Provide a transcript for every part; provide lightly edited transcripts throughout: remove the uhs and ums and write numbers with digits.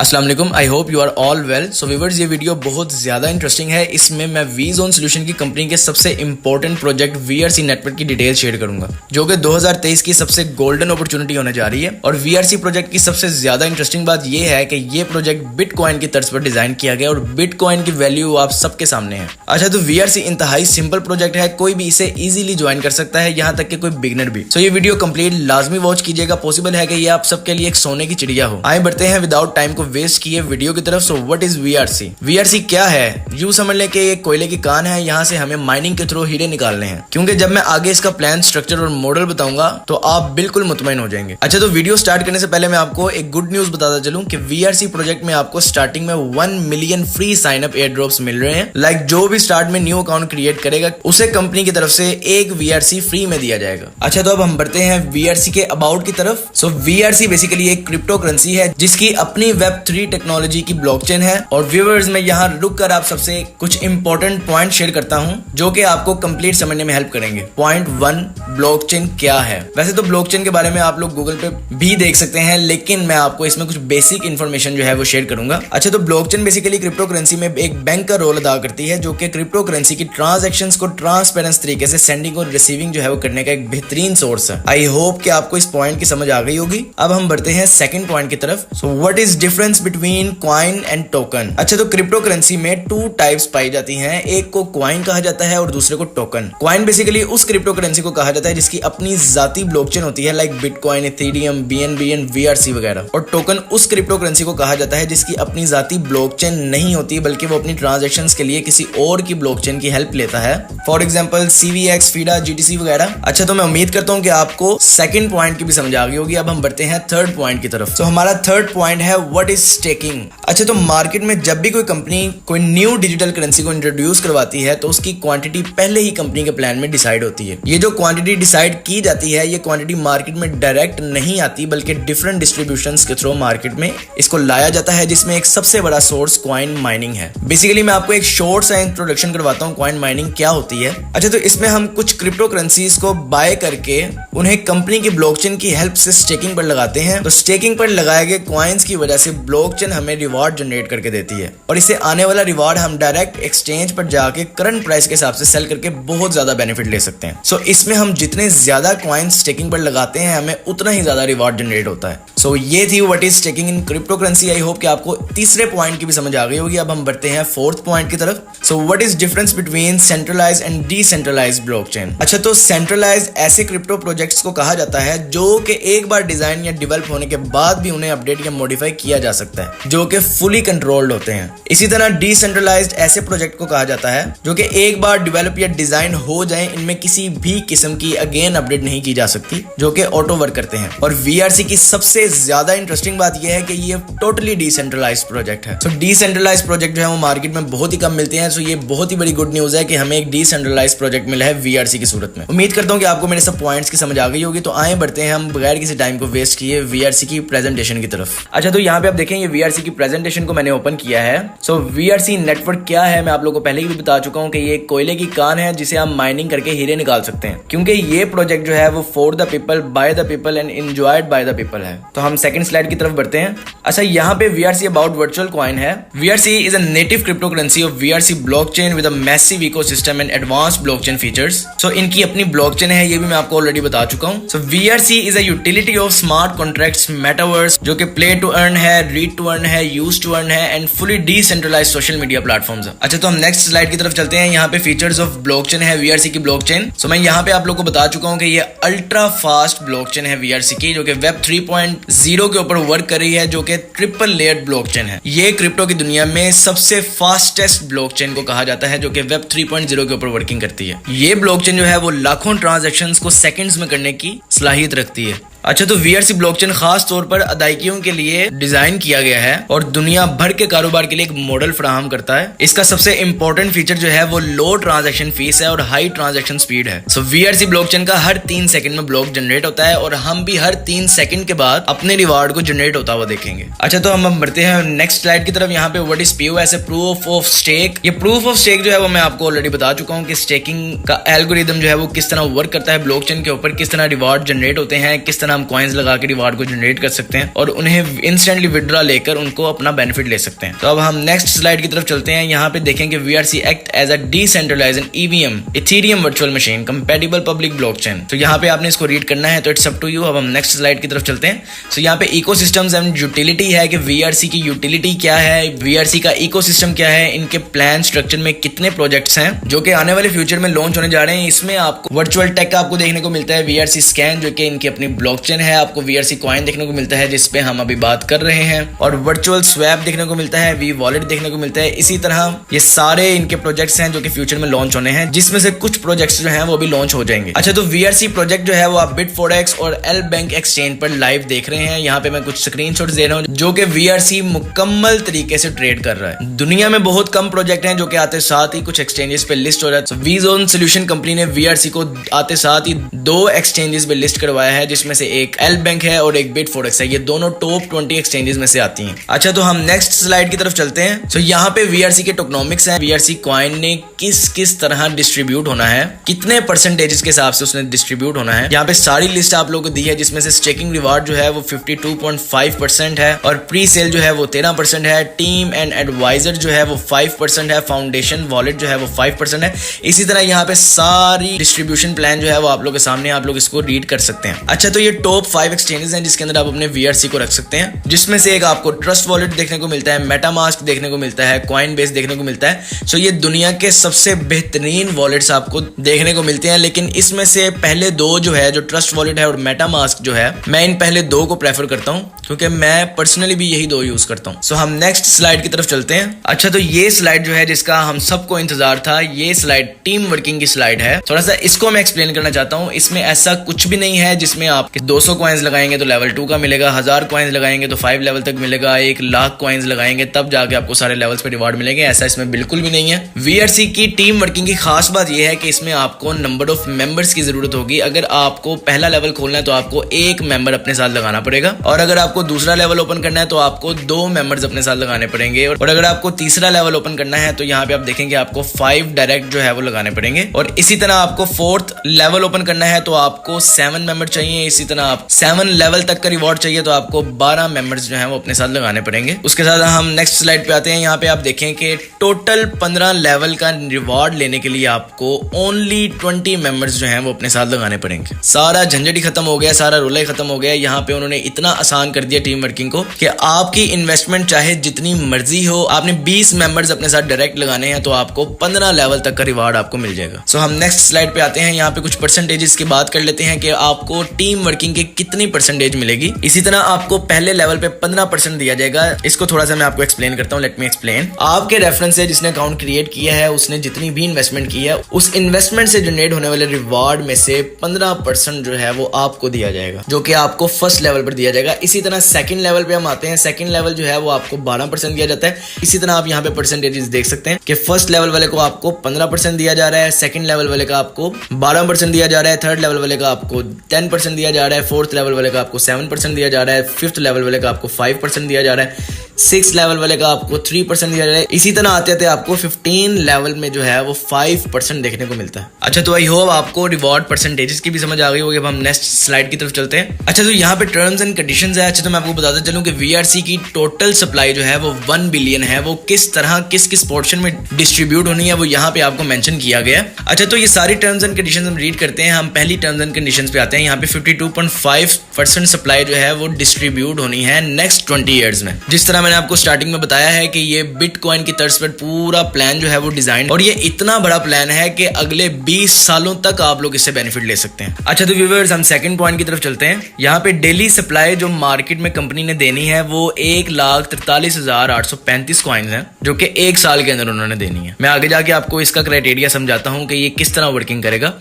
अस्सलाम वालेकुम, I hope you are all well. So viewers, ये वीडियो बहुत ज़्यादा इंटरेस्टिंग है। इसमें मैं वीजोन सॉल्यूशन की कंपनी के सबसे इंपॉर्टेंट प्रोजेक्ट वीआरसी नेटवर्क की डिटेल शेयर करूंगा, जो कि 2023 की सबसे गोल्डन अपॉर्चुनिटी होने जा रही है। और वीआरसी प्रोजेक्ट की सबसे ज़्यादा इंटरेस्टिंग बात यह है कि ये प्रोजेक्ट बिटकॉइन की तर्ज पर डिजाइन किया गया और बिटकॉइन की वैल्यू आप सबके सामने है। अच्छा, तो वीआरसी इंतहाई सिंपल प्रोजेक्ट है, कोई भी इसे इजीली ज्वाइन कर सकता है, यहाँ तक कि कोई बिगनर भी। सो ये वीडियो कंप्लीट लाजमी वॉच कीजिएगा। पॉसिबल है कि ये आप सबके लिए एक सोने की चिड़िया हो। आए बढ़ते हैं विदाउट टाइम को वेस्ट किए वीडियो की तरफ। So what is VRC? VRC क्या है? यूं समझ लें कि ये कोयले की कान है, यहाँ से हमें माइनिंग के थ्रू हीरे निकालने हैं। क्योंकि जब मैं आगे इसका प्लान, स्ट्रक्चर और मॉडल बताऊंगा तो आप बिल्कुल मुतमईन हो जाएंगे। अच्छा, तो वीडियो स्टार्ट करने से पहले मैं आपको एक गुड न्यूज बताता चलूं कि वीआरसी प्रोजेक्ट में आपको स्टार्टिंग में 1 million free sign up air drops मिल रहे हैं। लाइक जो भी स्टार्ट में न्यू अकाउंट क्रिएट करेगा उसे कंपनी की तरफ से एक वीआरसी फ्री में दिया जाएगा। अच्छा, तो अब हम बढ़ते हैं वीआरसी के अबाउट की तरफ। सो वीआरसी बेसिकली एक क्रिप्टो करेंसी है जिसकी अपनी Web3 टेक्नोलॉजी की ब्लॉकचेन है। और व्यूअर्स, मैं यहाँ रुक कर आप सबसे कुछ इंपॉर्टेंट पॉइंट शेयर करता हूँ जो कि आपको कंप्लीट समझने में हेल्प करेंगे। पॉइंट 1, ब्लॉकचेन क्या है? वैसे तो ब्लॉकचेन के बारे में आप लोग गूगल पे भी देख सकते हैं, लेकिन मैं आपको इसमें कुछ बेसिक इंफॉर्मेशन जो है वो शेयर करूंगा। अच्छा, तो ब्लॉकचेन बेसिकली क्रिप्टो करेंसी में एक बैंक का रोल अदा करती है, जो कि क्रिप्टो करेंसी की ट्रांजैक्शंस को ट्रांसपेरेंट तरीके से सेंडिंग और रिसीविंग जो है वो करने का एक बेहतरीन सोर्स है। आई होप कि आपको इस पॉइंट की समझ आ गई होगी। अब हम बढ़ते हैं सेकंड पॉइंट की तरफ। So what is difference between coin and token? अच्छा, तो क्रिप्टो करेंसी में 2 टाइप्स पाई जाती हैं। एक को कॉइन कहा जाता है और दूसरे को टोकन। कॉइन बेसिकली उस क्रिप्टो करेंसी को कहा जाता है जिसकी अपनी जाती ब्लॉकचेन होती है, like bitcoin, Ethereum, BNB and VRC वगैरह। और टोकन उस क्रिप्टो करेंसी को कहा जाता है जिसकी अपनी जाती ब्लॉकचेन नहीं होती, बल्कि वो अपनी ट्रांजैक्शंस के लिए किसी और की ब्लॉकचेन की हेल्प लेता है। For example CVX, FIDA, GTC वगैरह। अच्छा, तो मैं उम्मीद करता हूं कि आपको सेकंड पॉइंट की भी समझ आ गई होगी। अब हम बढ़ते हैं थर्ड पॉइंट की तरफ। तो हमारा थर्ड पॉइंट है व्हाट इज स्टेकिंग। अच्छा, तो मार्केट में जब भी कोई कंपनी कोई न्यू डिजिटल करेंसी को इंट्रोड्यूस करवाती है तो उसकी क्वांटिटी पहले ही कंपनी के प्लान में डिसाइड होती है। ये जो क्वांटिटी डिसाइड की जाती है, ये क्वांटिटी मार्केट में डायरेक्ट नहीं आती, बल्कि डिफरेंट डिस्ट्रीब्यूशंस के थ्रू मार्केट में इसको लाया जाता है, जिसमें एक सबसे बड़ा सोर्स कॉइन माइनिंग है। बेसिकली मैं आपको एक शॉर्ट सा इंट्रोडक्शन करवाता हूँ कॉइन माइनिंग क्या होती है। अच्छा, तो इसमें हम कुछ क्रिप्टो करेंसीज को बाय करके उन्हें कंपनी की ब्लॉकचेन की हेल्प से स्टेकिंग पर लगाते हैं। तो स्टेकिंग पर लगाए गए कॉइन्स की वजह से ब्लॉकचेन हमें रिवार्ड जनरेट करके देती है, और इसे आने वाला रिवार्ड हम डायरेक्ट एक्सचेंज पर जाके करंट प्राइस के हिसाब से सेल करके बहुत ज्यादा बेनिफिट ले सकते हैं। सो इसमें हम जितने ज्यादा कॉइन्स स्टेकिंग पर लगाते हैं, हमें उतना ही ज्यादा रिवार्ड जनरेट होता है। सो ये थी what is staking in crypto currency. I hope कि आपको तीसरे पॉइंट की भी समझ आ गई होगी। अब हम बढ़ते हैं फोर्थ पॉइंट की तरफ। So what is difference between centralised and decentralised blockchain? अच्छा, तो सेंट्रलाइज्ड ऐसे क्रिप्टो प्रोजेक्ट्स को कहा जाता है जो कि एक बार डिजाइन या डेवलप होने के बाद भी उन्हें अपडेट या मॉडिफाई किया जा सकता है, जो कि फुली कंट्रोल्ड होते हैं। इसी तरह डिसेंट्रलाइज्ड ऐसे प्रोजेक्ट को कहा जाता है जो कि एक बार डेवलप या डिजाइन हो जाए, इनमें किसी भी किस्म की अगेन अपडेट नहीं की जा सकती, जो कि ऑटो वर्क करते हैं। और वीआरसी की सबसे ज्यादा इंटरेस्टिंग बात यह है कि ये टोटली डिसेंट्रलाइज्ड प्रोजेक्ट है। तो डिसेंट्रलाइज्ड प्रोजेक्ट जो है वो मार्केट में बहुत ही कम मिलते हैं। सो ये बहुत ही बड़ी गुड न्यूज है कि हमें एक डिसेंट्रलाइज्ड प्रोजेक्ट मिला है वीआरसी की सूरत में। उम्मीद करता हूं कि आपको मेरे सब पॉइंट्स की समझ आ गई होगी। तो आए बढ़ते हैं हम बगैर किसी टाइम को वेस्ट किए वीआरसी की प्रेजेंटेशन की तरफ। अच्छा, तो यहाँ पे आप देखें, ये वीआरसी की प्रेजेंटेशन को मैंने ओपन किया है। सो वीआरसी नेटवर्क क्या है, मैं आप लोगों को पहले ही भी बता चुका हूं कि ये कोयले की कान है जिसे आप माइनिंग करके हीरे निकाल सकते हैं, क्योंकि ये प्रोजेक्ट जो है वो for the people, by the people and enjoyed by the people है। तो हम सेकंड स्लाइड की तरफ बढ़ते हैं। अच्छा, यहाँ पे वीआरसी अबाउट वर्चुअल कॉइन है। VRC is a native cryptocurrency of VRC blockchain with a massive ecosystem and advanced blockchain features. So इनकी अपनी ब्लॉकचेन है, ये भी मैं आपको ऑलरेडी बता चुका हूँ। So VRC is a utility of smart contracts metaverse, जो कि प्ले टू अर्न है, रीड टू अर्न है, यूज टू अर्न है and fully decentralised social media platforms है। अच्छा, तो हम नेक्स्ट स्लाइड की तरफ चलते हैं। यहाँ पे फीचर्स ऑफ ब्लॉकचेन है वीआरसी की ब्लॉकचेन। सो मैं यहाँ पे आप लोगों को बता चुका हूँ कि ये अल्ट्रा फास्ट ब्लॉकचेन है वीआरसी की, जो कि वेब 3.0 के ऊपर वर्क कर रही है, जो कि ट्रिपल लेयर्ड ब्लॉकचेन है। ये क्रिप्टो की दुनिया में सबसे फास्टेस्ट ब्लॉकचेन को कहा जाता है, जो कि वेब 3.0 के ऊपर वर्किंग करती है। ये ब्लॉकचेन जो है वो लाखों ट्रांजैक्शंस को सेकंड्स में करने की सलाहियत रखती है। अच्छा, तो वीआरसी ब्लॉकचेन खास तौर पर अदायगियों के लिए डिजाइन किया गया है और दुनिया भर के कारोबार के लिए एक मॉडल फराहम करता है। इसका सबसे इंपॉर्टेंट फीचर जो है वो लो ट्रांजैक्शन फीस है और हाई ट्रांजैक्शन स्पीड है। सो वीआरसी ब्लॉकचेन का हर 3 सेकंड में ब्लॉक जनरेट होता है और हम भी हर 3 सेकंड के बाद अपने रिवार्ड को जनरेट होता हुआ देखेंगे। अच्छा, तो हम बढ़ते हैं नेक्स्ट स्लाइड की तरफ। यहाँ पे what is POS, proof of stake. ये प्रूफ ऑफ स्टेक जो है वो मैं आपको ऑलरेडी बता चुका हूँ कि स्टेकिंग का एल्गोरिदम जो है वो किस तरह वर्क करता है ब्लॉकचेन के ऊपर, किस तरह रिवार्ड जनरेट होते हैं, किस तरह तरह हम कॉइन्स लगा के रिवार्ड को जनरेट कर सकते हैं और उन्हें इंस्टेंटली विड्रॉ लेकर उनको अपना बेनिफिट ले सकते हैं। तो अब हम नेक्स्ट स्लाइड की तरफ चलते हैं। यहाँ पे देखेंगे VRC act as a decentralised EVM Ethereum virtual machine compatible public blockchain. तो यहाँ पे आपने इसको रीड करना है, तो इट्स अप टू यू। अब हम नेक्स्ट स्लाइड की तरफ चलते हैं। तो यहाँ पे इकोसिस्टम्स एंड यूटिलिटी है कि VRC की यूटिलिटी क्या है, VRC का इकोसिस्टम क्या है, इनके प्लान स्ट्रक्चर में कितने प्रोजेक्ट्स हैं जो कि आने वाले फ्यूचर में लॉन्च होने जा रहे हैं। इसमें आपको वर्चुअल टेक आपको देखने को मिलता है, VRC स्कैन जो कि इनकी अपनी ब्लॉकचेन है, आपको VRC कॉइन देखने को मिलता है जिसपे हम अभी बात कर रहे हैं, और वर्चुअल स्वैप देखने को मिलता है, V वॉलेट देखने को मिलता है। इसी तरह ये सारे इनके प्रोजेक्ट्स हैं जो कि फ्यूचर में लॉन्च होने हैं, जिसमें से कुछ प्रोजेक्ट्स जो हैं वो भी लॉन्च हो जाएंगे। अच्छा, तो VRC प्रोजेक्ट जो है वो आप Bitforex और L बैंक एक्सचेंज पर लाइव देख रहे हैं। यहाँ पे मैं कुछ स्क्रीनशॉट्स दे रहा हूँ जो कि VRC मुकम्मल तरीके से ट्रेड कर रहा है। दुनिया में बहुत कम प्रोजेक्ट हैं जो कि आते साथ ही कुछ एक्सचेंजेस पे लिस्ट हो रहा है। तो वीजोन सॉल्यूशन कंपनी ने VRC को आते साथ ही 2 एक्सचेंजेस पे लिस्ट करवाया है, जिसमें से एक L बैंक है और एक Bitforex है। ये दोनों टॉप 20 एक्सचेंजेस में से आती हैं। अच्छा, तो हम नेक्स्ट स्लाइड की तरफ चलते हैं। तो यहाँ पे VRC के टोकनॉमिक्स हैं, VRC कॉइन ने किस तरह डिस्ट्रीब्यूट होना है, कितने परसेंटेजेस के हिसाब से उसने डिस्ट्रीब्यूट होना है। यहाँ पे सारी लिस्ट आप लोगों को दी है, जिसमें से स्टेकिंग रिवार्ड जो है वो 52.5% है, और प्री सेल जो है वो 13% है, टीम एंड एडवाइजर जो है वो 5% है, फाउंडेशन वॉलेट जो है वो 5% है। इसी तरह यहाँ पे सारी डिस्ट्रीब्यूशन प्लान जो है वो आप लोग के सामने, आप लोग इसको रीड कर सकते हैं। अच्छा, तो ये टॉप 5 एक्सचेंजेस हैं जिसके अंदर आप अपने VRC को रख सकते हैं, जिसमें से एक आपको ट्रस्ट वॉलेट देखने को मिलता है, मेटामास्क देखने को मिलता है, कॉइनबेस देखने को मिलता है। सो ये दुनिया के सबसे बेहतरीन वॉलेट्स आपको देखने को मिलते हैं, लेकिन इसमें से पहले 2 जो है, जो ट्रस्ट वॉलेट है और मेटामास्क जो है, मैं इन पहले 2 को प्रेफर करता हूं क्योंकि मैं पर्सनली भी यही 2 यूज करता हूं। सो हम नेक्स्ट स्लाइड की तरफ चलते हैं। अच्छा, तो ये स्लाइड जो है जिसका हम सबको इंतजार था, ये स्लाइड टीम वर्किंग की स्लाइड है। थोड़ा सा इसको मैं एक्सप्लेन करना चाहता हूं। इसमें ऐसा कुछ भी नहीं है जिसमें आप 200 कॉइन्स लगाएंगे तो लेवल 2 का मिलेगा, 1000 कॉइन्स लगाएंगे तो 5 लेवल तक मिलेगा, 1 लाख कॉइन्स लगाएंगे तब जाके आपको सारे लेवल्स पे रिवार्ड मिलेंगे। ऐसा इसमें बिल्कुल भी नहीं है। VRC की टीम वर्किंग की खास बात यह है कि इसमें आपको नंबर ऑफ मेंबर्स की जरूरत होगी। अगर आपको पहला लेवल खोलना है तो आपको 1 मेंबर अपने साथ लगाना पड़ेगा, और अगर आपको दूसरा लेवल ओपन करना है तो आपको 2 मेंबर्स अपने साथ लगाने पड़ेंगे, और अगर आपको तीसरा लेवल ओपन करना है तो यहाँ पे आप देखेंगे आपको 5 डायरेक्ट जो है वो लगाने पड़ेंगे, और इसी तरह आपको 4th लेवल ओपन करना है तो आपको 7 मेंबर चाहिए। इसी तरह आप 7 लेवल तक का रिवॉर्ड चाहिए तो आपको 12 मेंबर्स जो है वो अपने साथ लगाने पड़ेंगे। उसके साथ हम नेक्स्ट स्लाइड पे आते हैं। यहाँ पे आप देखें कि टोटल 15 लेवल का रिवॉर्ड लेने के लिए आपको ओनली 20 मेंबर्स जो हैं वो अपने साथ लगाने पड़ेंगे। सारा झंझट ही खत्म हो गया, सारा रोला ही खत्म हो गया। यहाँ पे उन्होंने इतना आसान कर दिया टीम वर्किंग को कि आपकी इन्वेस्टमेंट चाहे जितनी मर्जी हो, आपने 20 मेंबर्स अपने साथ डायरेक्ट लगाने हैं तो आपको 15 लेवल तक का रिवॉर्ड आपको मिल जाएगा। सो हम नेक्स्ट स्लाइड पे आते हैं। यहाँ पे कुछ परसेंटेजेस की बात कर लेते हैं कि आपको टीम वर्किंग के कितनी परसेंटेज मिलेगी। इसी तरह आपको पहले लेवल पे 15% दिया जाएगा। इसको थोड़ा सा मैं आपको एक्सप्लेन करता हूँ, लेट मी एक्सप्लेन। आपके रेफरेंस से जिसने अकाउंट क्रिएट किया है, उसने जितनी भी इन्वेस्टमेंट की है, उस इन्वेस्टमेंट से जनरेट होने वाले रिवॉर्ड में से 15% जो है वो आपको दिया जाएगा, जो कि आपको फर्स्ट लेवल पर दिया जाएगा। इसी तरह सेकंड लेवल पे हम आते हैं। सेकंड लेवल जो है वो आपको 12% दिया जाता है। इसी तरह आप यहाँ पे परसेंटेजेस देख सकते हैं कि फर्स्ट लेवल वाले को आपको 15% दिया जा रहा है, सेकंड लेवल वाले का आपको 12% दिया जा रहा है, थर्ड लेवल वाले का आपको 10% दिया जा रहा है, फोर्थ लेवल वाले का आपको 7% दिया जा रहा है, फिफ्थ लेवल वाले का आपको 5% दिया जा रहा है, 6 लेवल वाले का आपको 3% दिया जा रहा है। इसी तरह आते आते आपको 15 लेवल में जो है वो 5% देखने को मिलता है। अच्छा, तो आई होप आपको रिवॉर्ड परसेंटेजेस की भी समझ आ गई होगी। अब हम नेक्स्ट स्लाइड की तरफ चलते हैं। अच्छा, तो यहाँ पे टर्म्स एंड कंडीशंस है। अच्छा, तो मैं आपको बताता चलूं कि VRC की टोटल सप्लाई जो है वो 1 बिलियन है। वो किस तरह किस पोर्शन में डिस्ट्रीब्यूट होनी है वो यहाँ पे आपको मेंशन किया गया है। अच्छा, तो ये सारी टर्म्स एंड कंडीशंस हम रीड करते हैं। हम पहली टर्म्स एंड कंडीशंस पे आते हैं। यहाँ पे 52.5% सप्लाई जो है वो डिस्ट्रीब्यूट होनी है नेक्स्ट 20 ईयर्स में। जिस तरह मैंने आपको स्टार्टिंग में बताया है कि ये बिटकॉइन की तर्ज पर पूरा प्लान जो है वो डिजाइन, और ये इतना बड़ा प्लान है कि अगले 20 सालों तक आप लोग इससे बेनिफिट ले सकते हैं। अच्छा, तो व्यूअर्स हम सेकंड पॉइंट की तरफ चलते हैं। यहाँ पे डेली सप्लाई जो मार्केट में कंपनी ने देनी है वो 1,43,835 कॉइन्स हैं, जो कि 1 साल के अंदर उन्होंने देनी है। मैं आगे जाके आपको इसका क्राइटेरिया समझाता हूँ कि ये किस तरह वर्किंग करेगा।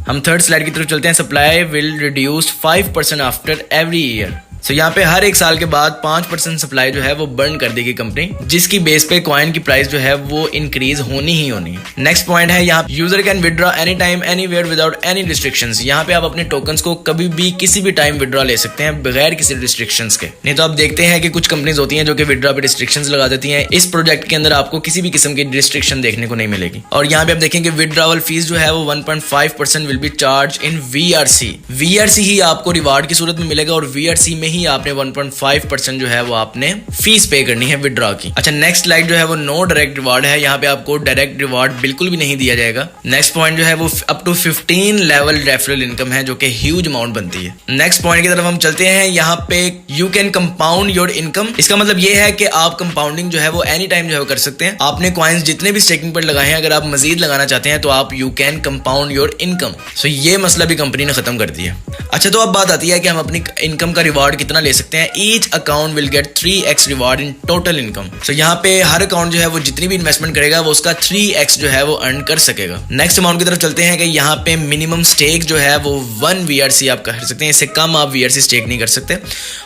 हम थर्ड स्लाइड की तरफ चलते हैं। Supply will reduce 5% after every year. So यहाँ पे हर एक साल के बाद 5% सप्लाई जो है वो बर्न कर देगी कंपनी, जिसकी बेस पे कॉइन की प्राइस जो है वो इंक्रीज होनी ही होनी है। नेक्स्ट पॉइंट है यहाँ user can withdraw any time anywhere without any restrictions. यहाँ पे आप अपने टोकन्स को कभी भी किसी भी टाइम विड्रॉ ले सकते हैं बगैर किसी रिस्ट्रिक्शंस के। नहीं तो आप देखते हैं कि कुछ कंपनीज होती हैं जो कि विड्रॉ पे रिस्ट्रिक्शंस लगा देती हैं। इस प्रोजेक्ट के अंदर आपको किसी भी किस्म की रिस्ट्रिक्शन देखने को नहीं मिलेगी। और यहाँ पे आप देखेंगे विड्रॉवल फीस जो है वो 1.5% will be charge in VRC। VRC ही आपको रिवार्ड की सूरत में मिलेगा और VRC में ही आपने 1.5% जो है वो आपने फीस पे करनी है विड्रॉ की। अच्छा, नेक्स्ट स्लाइड जो है वो नो डायरेक्ट रिवार्ड है। यहाँ पे आपको डायरेक्ट रिवार्ड बिल्कुल भी नहीं दिया जाएगा। नेक्स्ट पॉइंट जो है वो up to 15 level referral income है, जो कि ह्यूज अमाउंट बनती है। नेक्स्ट पॉइंट की तरफ हम चलते हैं। यहाँ पे you can compound your income. इसका मतलब ये है कि आप कंपाउंडिंग जो है वो एनी टाइम जो है कर सकते हैं। आपने कॉइन्स जितने भी स्टेकिंग पर लगाए हैं, अगर आप मजीद लगाना चाहते हैं तो आप you can compound your income. So ये मसला भी कंपनी ने खत्म कर दिया। अच्छा, तो अब बात आती है कि हम अपनी इनकम का रिवार्ड कितना ले सकते हैं। Each account will get 3x reward in total income. So यहाँ पे हर अकाउंट जो है वो जितनी भी इन्वेस्टमेंट करेगा वो उसका 3x जो है वो अर्न कर सकेगा। नेक्स्ट अमाउंट की तरफ चलते हैं कि यहाँ पे मिनिमम स्टेक जो है वो 1 VRC आप कर सकते हैं, इससे कम आप VRC स्टेक नहीं कर सकते।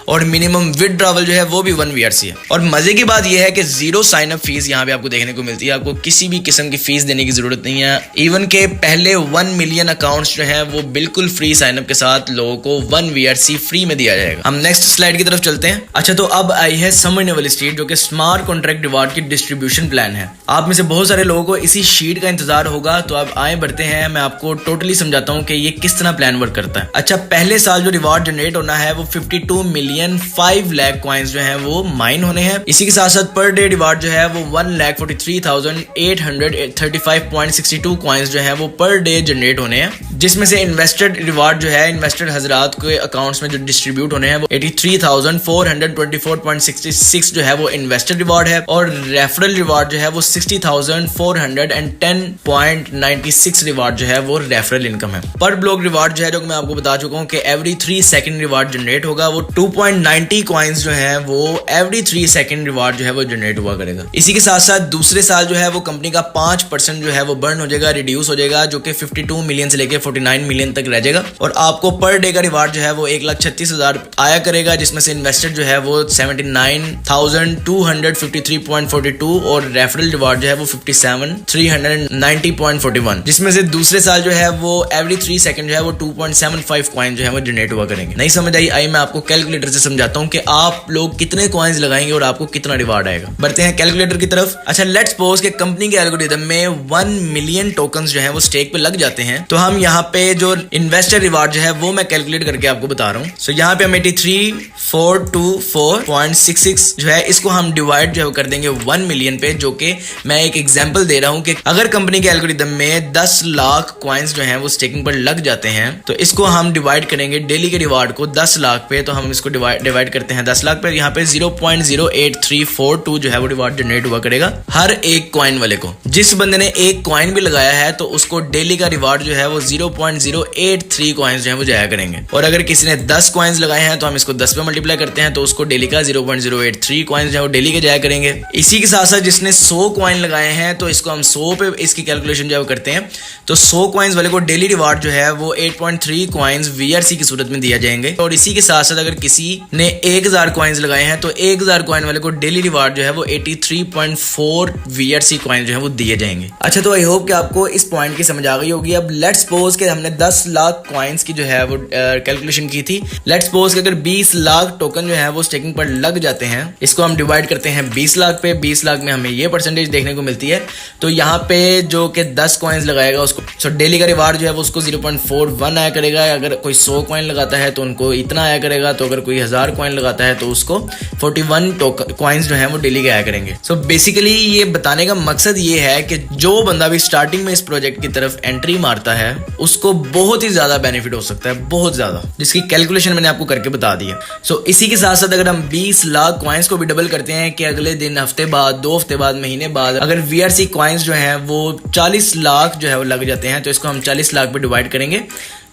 और मिनिमम विड्रॉवल जो है वो भी 1 VRC है। और मजे की बात यह है कि 0 साइन अप फीस यहाँ पे आपको देखने को मिलती है। आपको किसी भी किस्म की फीस देने की जरूरत नहीं है। इवन के पहले 1 मिलियन अकाउंट्स जो है वो बिल्कुल फ्री साइन अप के साथ लोगों को 1 VRC फ्री में दिया जाएगा। हम नेक्स्ट स्लाइड की तरफ चलते हैं। अच्छा, तो अब आई है समझने वाली स्टेट, जो कि स्मार्ट कॉन्ट्रैक्ट रिवार्ड की डिस्ट्रीब्यूशन प्लान है। आप में से बहुत सारे लोगों को इसी शीट का इंतजार होगा, तो अब आए बढ़ते हैं। मैं आपको टोटली समझाता हूँ कि ये किस तरह प्लान वर्क करता है। अच्छा, पहले साल जो रिवार्ड जनरेट होना है वो 52 मिलियन 5 लाख कॉइन्स जो है वो माइन होने हैं। इसी के साथ साथ पर डे रिवार्ड जो है वो 1,43,835.62 कॉइन्स जो है वो पर डे जनरेट होने हैं, जिसमें से इन्वेस्टेड रिवार्ड जो है इन्वेस्टेड हजरात के अकाउंट्स में जो डिस्ट्रीब्यूट होने हैं वो 83,424.66 जो है वो इन्वेस्टेड रिवार्ड है। और रेफरल रिवार्ड जो है वो 60,410.96 रिवार्ड जो है वो रेफरल इनकम है। पर ब्लॉक रिवार्ड जो है, जो मैं आपको बता चुका हूँ कि एवरी 3 सेकंड रिवार्ड जनरेट होगा, वो 2.90 कॉइन्स जो है वो एवरी 3 सेकंड रिवार्ड जो है वो जनरेट हुआ करेगा। इसी के साथ साथ दूसरे साल जो है वो कंपनी का 5% जो है वो बर्न हो जाएगा, रिड्यूस हो जाएगा, जो कि 52 मिलियन से लेके 49 मिलियन तक रह जाएगा। और आपको पर डे का रिवार्ड जो है वो 1,36,000 आया करेगा, जिसमें से इन्वेस्टेड जो है वो 79,253.42 और रेफरल रिवार्ड जो है वो 57,390.41, जिसमें से दूसरे साल जो है वो एवरी 3 सेकंड जो है वो 2.75 कॉइन जो है वो जनरेट हुआ करेंगे। नहीं समझ आई मैं आपको कैलकुलेटर से समझाता हूँ कि आप लोग कितने कॉइन्स लगाएंगे और आपको कितना रिवार्ड आएगा। बढ़ते हैं कैलकुलेटर की तरफ। अच्छा, लेट्स सपोज कि कंपनी के एल्गोरिथम में 1 मिलियन टोकन्स जो है वो स्टेक पे लग जाते हैं, तो हम यहाँ पे जो इन्वेस्टर रिवार्ड जो है वो मैं कैलकुलेट करके आपको बता रहा हूँ। सो यहाँ पे हम 83,424.66 जो है इसको हम डिवाइड जो कर देंगे 1 मिलियन पे, जो कि मैं एक एग्जांपल दे रहा हूँ कि अगर कंपनी के एल्गोरिथम में 10 लाख कॉइन्स जो हैं वो स्टेकिंग पर लग जाते हैं, तो इसको हम डिवाइड करेंगे डेली के रिवार्ड को 10 लाख पे। तो हम इसको डिवाइड करते हैं 10 लाख पे। यहाँ पे 0.08342 जो है वो रिवार्ड जनरेट हुआ करेगा हर एक कॉइन वाले को। जिस बंदे ने एक कॉइन भी लगाया है तो उसको डेली का रिवार्ड जो है वो 0.083 कॉइन्स जो है वो जाया करेंगे। और अगर किसी ने 10 कॉइन्स लगाए हैं तो हम इसको 10 पे मल्टीप्लाई करते हैं, तो उसको डेली का 0.083 कॉइन्स जो है वो डेली के जाया करेंगे। इसी के साथ साथ जिसने 100 कॉइन लगाए हैं तो इसको हम 100 पे इसकी कैलकुलेशन जो है करते हैं, तो 100 कॉइन्स वाले को डेली रिवार्ड जो है वो 8.3 कॉइन्स VRC की सूरत में दिया जाएंगे। और इसी के साथ साथ अगर किसी ने 1000 कॉइन्स लगाए हैं तो 1000 कॉइन वाले को डेली रिवार्ड जो है वो 83.4 VRC कॉइन जो है वो दिए जाएंगे। अच्छा, तो आई होप कि आपको इस पॉइंट की समझ आ गई होगी। अब लेट्स सपोज कि हमने 10 लाख कॉइन्स की जो है वो कैलकुलेशन की थी। लेट्स सपोज कि अगर 20 लाख टोकन जो है वो स्टेकिंग पर लग जाते हैं, इसको हम डिवाइड करते हैं 20 लाख पे। 20 लाख में हमें ये परसेंटेज देखने को मिलती है। तो यहाँ पे जो कि 10 कॉइन्स लगाएगा उसको डेली का रिवार्ड जो है वो उसको 0.41 आया करेगा। अगर कोई 100 कॉइन लगाता है तो उनको इतना आया करेगा। तो अगर कोई 1000 कॉइन लगाता है तो उसको 41 कॉइन्स जो है वो डेली के आया करेंगे। सो बेसिकली ये बताने का मकसद ये है कि जो बंदा भी स्टार्टिंग में इस प्रोजेक्ट की तरफ एंट्री मारता है उसको बहुत ही ज्यादा बेनिफिट हो सकता है, बहुत ज्यादा, जिसकी कैलकुलेशन मैंने आपको करके बता दी है। सो इसी के साथ साथ अगर हम 20 लाख कॉइन्स को भी डबल करते हैं कि अगले दिन, हफ्ते बाद, 2 हफ्ते बाद, महीने बाद अगर VRC कॉइन्स जो है वो 40 लाख जो है वो लग जाते हैं, तो इसको हम 40 लाख पे डिवाइड करेंगे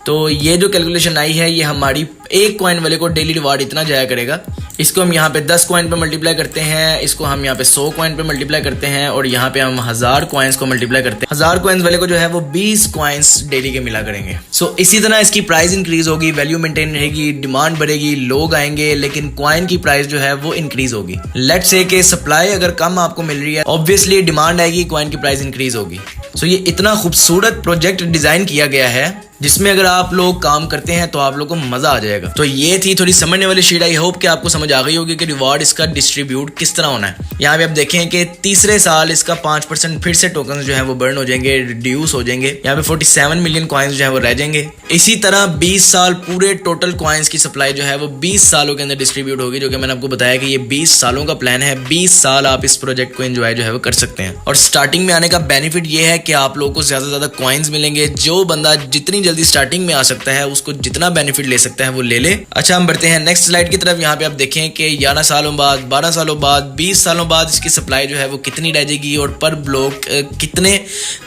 तो ये जो कैलकुलेशन आई है ये हमारी एक कॉइन वाले को डेली रिवार्ड इतना जाया करेगा। इसको हम यहाँ पे 10 कॉइन पे मल्टीप्लाई करते हैं, इसको हम यहाँ पे 100 कॉइन पे मल्टीप्लाई करते हैं और यहाँ पे हम 1000 कॉइन्स को मल्टीप्लाई करते हैं। 1000 कॉइन्स वाले को जो है वो 20 कॉइन्स डेली के मिला करेंगे। सो इसी तरह इसकी प्राइस इंक्रीज होगी, वैल्यू मेंटेन रहेगी, डिमांड बढ़ेगी, लोग आएंगे, लेकिन कॉइन की प्राइस जो है वो इंक्रीज होगी। लेट्स से कि सप्लाई अगर कम आपको मिल रही है, ऑब्वियसली डिमांड आएगी, कॉइन की प्राइस इंक्रीज होगी। सो ये इतना खूबसूरत प्रोजेक्ट डिजाइन किया गया है जिसमें अगर आप लोग काम करते हैं तो आप लोग को मजा आ जाएगा। तो ये थी थोड़ी समझने वाली शीट। आई होप कि आपको समझ आ गई होगी कि रिवॉर्ड इसका डिस्ट्रीब्यूट किस तरह होना है। यहाँ पे आप देखें कि तीसरे साल इसका 5% फिर से टोकन जो है वो बर्न हो जाएंगे, रिड्यूस हो जाएंगे। यहाँ पे 47 मिलियन कॉइन्स जो है वो रह जाएंगे। इसी तरह 20 साल पूरे टोटल कॉइन्स की सप्लाई जो है वो 20 सालों के अंदर डिस्ट्रीब्यूट होगी, जो कि मैंने आपको बताया कि ये 20 सालों का प्लान है। 20 साल आप इस प्रोजेक्ट को एंजॉय जो है वो कर सकते हैं। और स्टार्टिंग में आने का बेनिफिट ये है कि आप लोगों को ज्यादा से ज्यादा कॉइन्स मिलेंगे। जो बंदा जितनी जल्दी स्टार्टिंग में आ सकता है उसको जितना बेनिफिट ले सकता है वो ले ले। अच्छा, हम बढ़ते हैं नेक्स्ट स्लाइड की तरफ। यहाँ पे आप देखें कि 11 सालों बाद, 12 सालों बाद, 20 सालों बाद इसकी सप्लाई जो है वो कितनी रह जाएगी और पर ब्लॉक कितने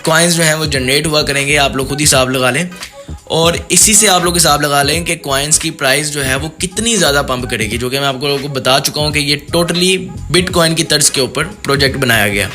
कॉइन्स जो है वो जनरेट हुआ करेंगे। आप लोग खुद ही हिसाब लगा लें और इसी से आप लोग हिसाब लगा लें कि कॉइन्स की प्राइस जो है वो कितनी ज़्यादा पंप करेगी, जो कि मैं आपको लोगों को बता चुका हूँ कि ये टोटली बिटकॉइन की तर्ज के ऊपर प्रोजेक्ट बनाया गया।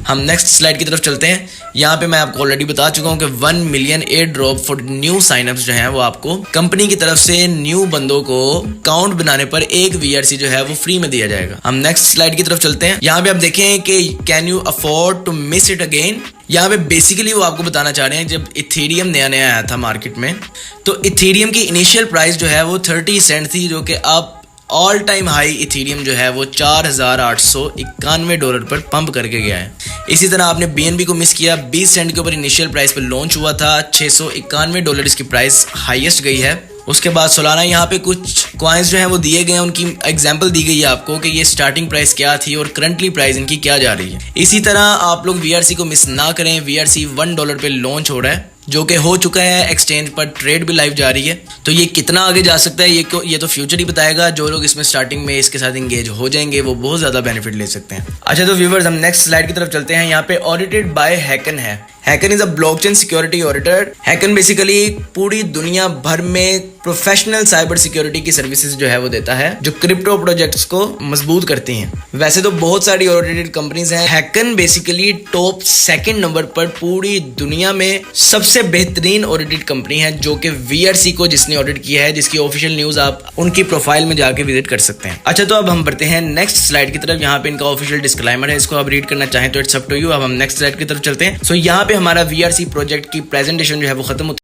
हम नेक्स्ट स्लाइड की तरफ चलते हैं। यहाँ पे मैं आपको ऑलरेडी बता चुका हूँ कि 1 million air drop for new synapses जो है वो आपको कंपनी की तरफ से न्यू बंदों को अकाउंट बनाने पर एक VRC जो है वो फ्री में दिया जाएगा। हम नेक्स्ट स्लाइड की तरफ चलते हैं। यहाँ पे आप देखें कि can you afford to miss it again. यहाँ पे बेसिकली वो आपको बताना चाह रहे हैं जब इथेरियम नया नया आया था मार्केट में, तो इथेरियम की इनिशियल प्राइस जो है वो 30 सेंट थी, जो कि अब ऑल टाइम हाई इथेरियम जो है वो $4,891 पर पंप करके गया है। इसी तरह आपने BNB को मिस किया। 20 सेंट के ऊपर इनिशियल प्राइस पे लॉन्च हुआ था, $691 इसकी प्राइस हाईएस्ट गई है। उसके बाद सोलाना यहाँ पे कुछ कॉइन्स जो हैं वो दिए गए हैं, उनकी एग्जांपल दी गई है आपको कि ये स्टार्टिंग प्राइस क्या थी और करंटली प्राइस इनकी क्या जा रही है। इसी तरह आप लोग VRC को मिस ना करें। VRC $1 पे लॉन्च हो रहा है, जो कि हो चुका है, एक्सचेंज पर ट्रेड भी लाइव जा रही है। तो ये कितना आगे जा सकता है ये तो फ्यूचर ही बताएगा। जो लोग इसमें स्टार्टिंग में इसके साथ इंगेज हो जाएंगे वो बहुत ज़्यादा बेनिफिट ले सकते हैं। अच्छा, तो व्यूवर्स हम नेक्स्ट स्लाइड की तरफ चलते हैं। यहाँ पे ऑडिटेड बाय हैकन है। Hacken is a blockchain security auditor. Hacken basically पूरी दुनिया भर में प्रोफेशनल साइबर सिक्योरिटी की सर्विसेज जो है वो देता है, जो क्रिप्टो प्रोजेक्ट्स को मजबूत करती हैं। वैसे तो बहुत सारी ऑडिटेड कंपनीज हैं, हैकन बेसिकली टॉप 2nd नंबर पर पूरी दुनिया में सबसे बेहतरीन ऑडिटेड कंपनी है, जो कि VRC को जिसने ऑडिट किया है, जिसकी ऑफिशियल न्यूज आप उनकी प्रोफाइल में जाके विजिट कर सकते हैं। अच्छा, तो अब हम बढ़ते हैं नेक्स्ट स्लाइड की तरफ। यहाँ पे इनका ऑफिशियल डिस्क्लेमर है, इसको आप रीड करना चाहें तो इट्स अप टू यू। अब हम नेक्स्ट स्लाइड की तरफ चलते हैं। सो यहाँ पे हमारा VRC प्रोजेक्ट की प्रेजेंटेशन जो है वो खत्म होती है।